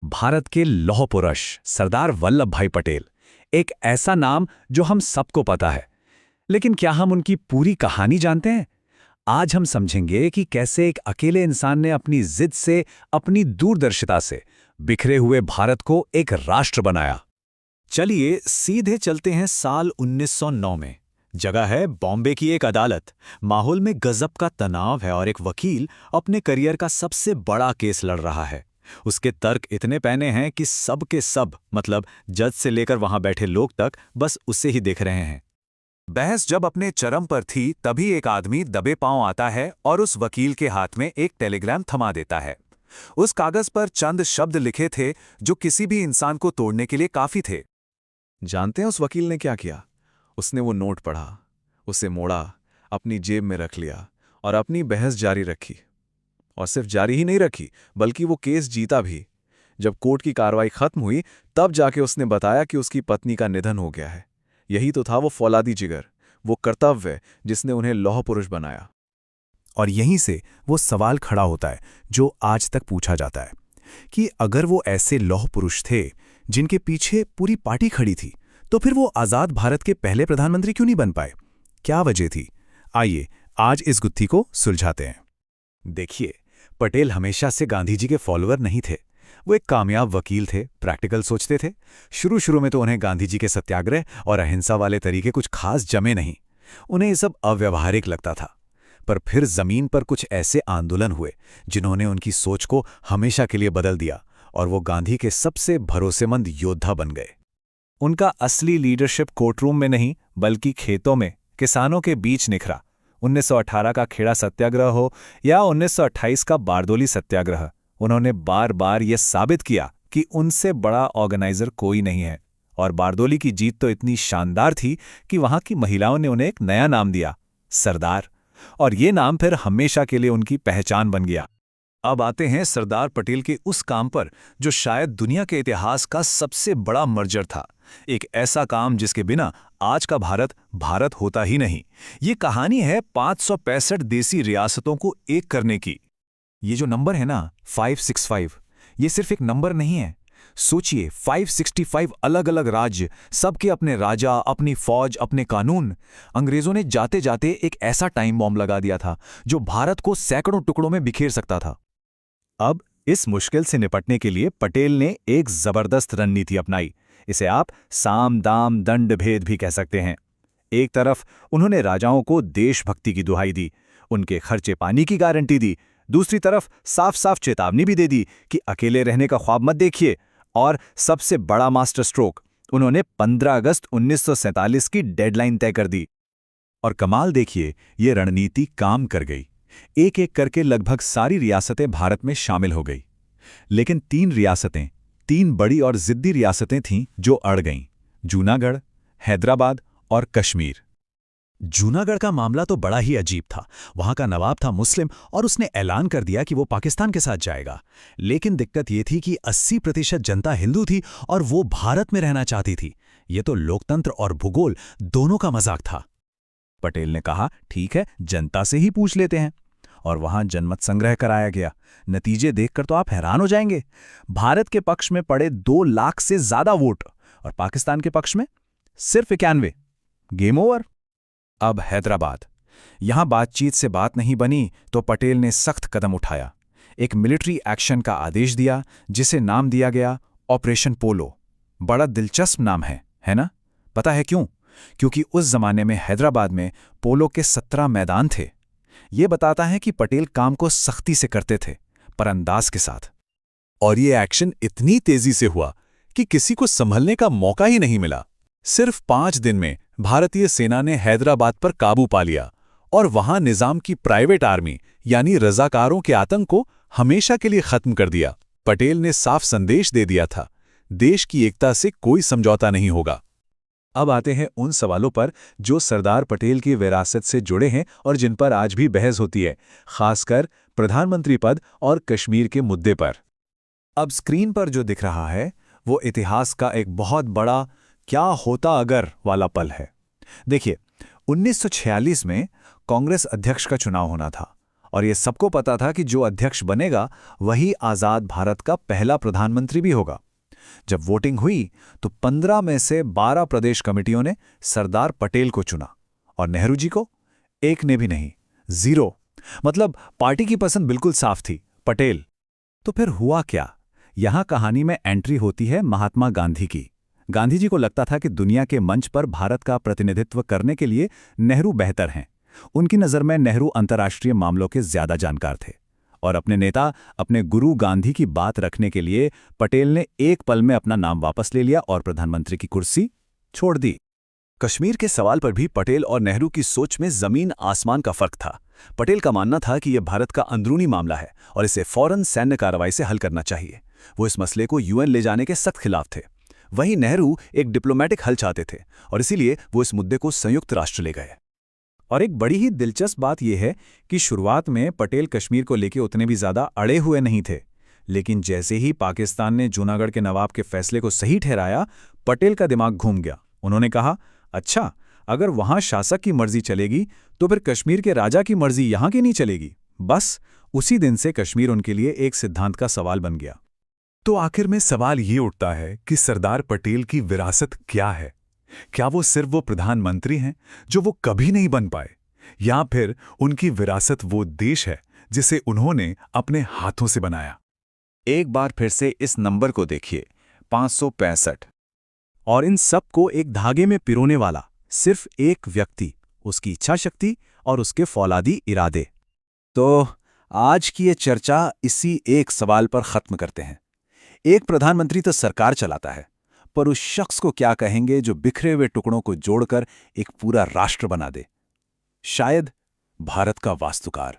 भारत के लौह पुरुष सरदार वल्लभ भाई पटेल, एक ऐसा नाम जो हम सबको पता है। लेकिन क्या हम उनकी पूरी कहानी जानते हैं? आज हम समझेंगे कि कैसे एक अकेले इंसान ने अपनी जिद से, अपनी दूरदर्शिता से बिखरे हुए भारत को एक राष्ट्र बनाया। चलिए सीधे चलते हैं साल 1909 में। जगह है बॉम्बे की एक अदालत। माहौल में गजब का तनाव है और एक वकील अपने करियर का सबसे बड़ा केस लड़ रहा है। उसके तर्क इतने पैने हैं कि सब के सब, मतलब जज से लेकर वहां बैठे लोग तक, बस उसे ही देख रहे हैं। बहस जब अपने चरम पर थी, तभी एक आदमी दबे पांव आता है और उस वकील के हाथ में एक टेलीग्राम थमा देता है। उस कागज पर चंद शब्द लिखे थे जो किसी भी इंसान को तोड़ने के लिए काफी थे। जानते हैं उस वकील ने क्या किया? उसने वो नोट पढ़ा, उसे मोड़ा, अपनी जेब में रख लिया और अपनी बहस जारी रखी। और सिर्फ जारी ही नहीं रखी, बल्कि वो केस जीता भी। जब कोर्ट की कार्रवाई खत्म हुई, तब जाके उसने बताया कि उसकी पत्नी का निधन हो गया है। यही तो था वो फौलादी जिगर, वो कर्तव्य जिसने उन्हें लौह पुरुष बनाया। और यहीं से वो सवाल खड़ा होता है जो आज तक पूछा जाता है कि अगर वो ऐसे लौह पुरुष थे जिनके पीछे पूरी पार्टी खड़ी थी, तो फिर वो आज़ाद भारत के पहले प्रधानमंत्री क्यों नहीं बन पाए? क्या वजह थी? आइए आज इस गुत्थी को सुलझाते हैं। देखिए, पटेल हमेशा से गांधी जी के फॉलोअर नहीं थे। वो एक कामयाब वकील थे, प्रैक्टिकल सोचते थे। शुरू में तो उन्हें गांधी जी के सत्याग्रह और अहिंसा वाले तरीके कुछ खास जमे नहीं। उन्हें ये सब अव्यावहारिक लगता था। पर फिर जमीन पर कुछ ऐसे आंदोलन हुए जिन्होंने उनकी सोच को हमेशा के लिए बदल दिया और वो गांधी के सबसे भरोसेमंद योद्धा बन गए। उनका असली लीडरशिप कोर्टरूम में नहीं, बल्कि खेतों में किसानों के बीच निखरा। 1918 का खेड़ा सत्याग्रह हो या 1928 का बारदोली सत्याग्रह, उन्होंने बार बार यह साबित किया कि उनसे बड़ा ऑर्गेनाइजर कोई नहीं है। और बारदोली की जीत तो इतनी शानदार थी कि वहां की महिलाओं ने उन्हें एक नया नाम दिया, सरदार। और ये नाम फिर हमेशा के लिए उनकी पहचान बन गया। अब आते हैं सरदार पटेल के उस काम पर जो शायद दुनिया के इतिहास का सबसे बड़ा मर्जर था। एक ऐसा काम जिसके बिना आज का भारत भारत होता ही नहीं। ये कहानी है 565 देसी रियासतों को एक करने की। ये जो नंबर है ना, 565, ये सिर्फ एक नंबर नहीं है। सोचिए, 565 अलग अलग राज्य, सबके अपने राजा, अपनी फौज, अपने कानून। अंग्रेजों ने जाते जाते एक ऐसा टाइम बॉम्ब लगा दिया था जो भारत को सैकड़ों टुकड़ों में बिखेर सकता था। अब इस मुश्किल से निपटने के लिए पटेल ने एक जबरदस्त रणनीति अपनाई। इसे आप साम दाम दंड भेद भी कह सकते हैं। एक तरफ उन्होंने राजाओं को देशभक्ति की दुहाई दी, उनके खर्चे पानी की गारंटी दी। दूसरी तरफ साफ साफ चेतावनी भी दे दी कि अकेले रहने का ख्वाब मत देखिए। और सबसे बड़ा मास्टर स्ट्रोक, उन्होंने 15 अगस्त 1947 की डेडलाइन तय कर दी। और कमाल देखिए, ये रणनीति काम कर गई। एक एक करके लगभग सारी रियासतें भारत में शामिल हो गई। लेकिन 3 रियासतें, 3 बड़ी और जिद्दी रियासतें थीं जो अड़ गईं: जूनागढ़, हैदराबाद और कश्मीर। जूनागढ़ का मामला तो बड़ा ही अजीब था। वहां का नवाब था मुस्लिम और उसने ऐलान कर दिया कि वो पाकिस्तान के साथ जाएगा। लेकिन दिक्कत ये थी कि 80% जनता हिंदू थी और वो भारत में रहना चाहती थी। ये तो लोकतंत्र और भूगोल दोनों का मजाक था। पटेल ने कहा, ठीक है, जनता से ही पूछ लेते हैं। और वहां जनमत संग्रह कराया गया। नतीजे देखकर तो आप हैरान हो जाएंगे। भारत के पक्ष में पड़े 2 लाख से ज्यादा वोट और पाकिस्तान के पक्ष में सिर्फ 91। Game over. अब हैदराबाद। यहां बातचीत से बात नहीं बनी तो पटेल ने सख्त कदम उठाया। एक मिलिट्री एक्शन का आदेश दिया जिसे नाम दिया गया ऑपरेशन पोलो। बड़ा दिलचस्प नाम है ना? पता है क्यों? क्योंकि उस जमाने में हैदराबाद में पोलो के 17 मैदान थे। ये बताता है कि पटेल काम को सख्ती से करते थे, पर अंदाज के साथ। और ये एक्शन इतनी तेजी से हुआ कि किसी को संभलने का मौका ही नहीं मिला। सिर्फ 5 दिन में भारतीय सेना ने हैदराबाद पर काबू पा लिया और वहां निजाम की प्राइवेट आर्मी यानी रजाकारों के आतंक को हमेशा के लिए खत्म कर दिया। पटेल ने साफ संदेश दे दिया था, देश की एकता से कोई समझौता नहीं होगा। अब आते हैं उन सवालों पर जो सरदार पटेल की विरासत से जुड़े हैं और जिन पर आज भी बहस होती है, खासकर प्रधानमंत्री पद और कश्मीर के मुद्दे पर। अब स्क्रीन पर जो दिख रहा है वो इतिहास का एक बहुत बड़ा क्या होता अगर वाला पल है। देखिए, 1946 में कांग्रेस अध्यक्ष का चुनाव होना था और ये सबको पता था कि जो अध्यक्ष बनेगा वही आज़ाद भारत का पहला प्रधानमंत्री भी होगा। जब वोटिंग हुई तो 15 में से 12 प्रदेश कमेटियों ने सरदार पटेल को चुना और नेहरू जी को एक ने भी नहीं, 0। मतलब पार्टी की पसंद बिल्कुल साफ थी, पटेल। तो फिर हुआ क्या? यहां कहानी में एंट्री होती है महात्मा गांधी की। गांधी जी को लगता था कि दुनिया के मंच पर भारत का प्रतिनिधित्व करने के लिए नेहरू बेहतर हैं। उनकी नज़र में नेहरू अंतर्राष्ट्रीय मामलों के ज्यादा जानकार थे और अपने नेता, अपने गुरु गांधी की बात रखने के लिए पटेल ने एक पल में अपना नाम वापस ले लिया और प्रधानमंत्री की कुर्सी छोड़ दी। कश्मीर के सवाल पर भी पटेल और नेहरू की सोच में जमीन आसमान का फर्क था। पटेल का मानना था कि यह भारत का अंदरूनी मामला है और इसे फौरन सैन्य कार्रवाई से हल करना चाहिए। वो इस मसले को यूएन ले जाने के सख्त खिलाफ थे। वहीं नेहरू एक डिप्लोमेटिक हल चाहते थे और इसीलिए वो इस मुद्दे को संयुक्त राष्ट्र ले गए। और एक बड़ी ही दिलचस्प बात यह है कि शुरुआत में पटेल कश्मीर को लेकर उतने भी ज्यादा अड़े हुए नहीं थे, लेकिन जैसे ही पाकिस्तान ने जूनागढ़ के नवाब के फैसले को सही ठहराया, पटेल का दिमाग घूम गया। उन्होंने कहा, अच्छा, अगर वहां शासक की मर्जी चलेगी तो फिर कश्मीर के राजा की मर्जी यहां की नहीं चलेगी। बस उसी दिन से कश्मीर उनके लिए एक सिद्धांत का सवाल बन गया। तो आखिर में सवाल ये उठता है कि सरदार पटेल की विरासत क्या है? क्या वो सिर्फ वो प्रधानमंत्री हैं जो वो कभी नहीं बन पाए, या फिर उनकी विरासत वो देश है जिसे उन्होंने अपने हाथों से बनाया? एक बार फिर से इस नंबर को देखिए, 565। और इन सब को एक धागे में पिरोने वाला सिर्फ एक व्यक्ति, उसकी इच्छा शक्ति और उसके फौलादी इरादे। तो आज की ये चर्चा इसी एक सवाल पर खत्म करते हैं। एक प्रधानमंत्री तो सरकार चलाता है, पर उस शख्स को क्या कहेंगे जो बिखरे हुए टुकड़ों को जोड़कर एक पूरा राष्ट्र बना दे? शायद भारत का वास्तुकार।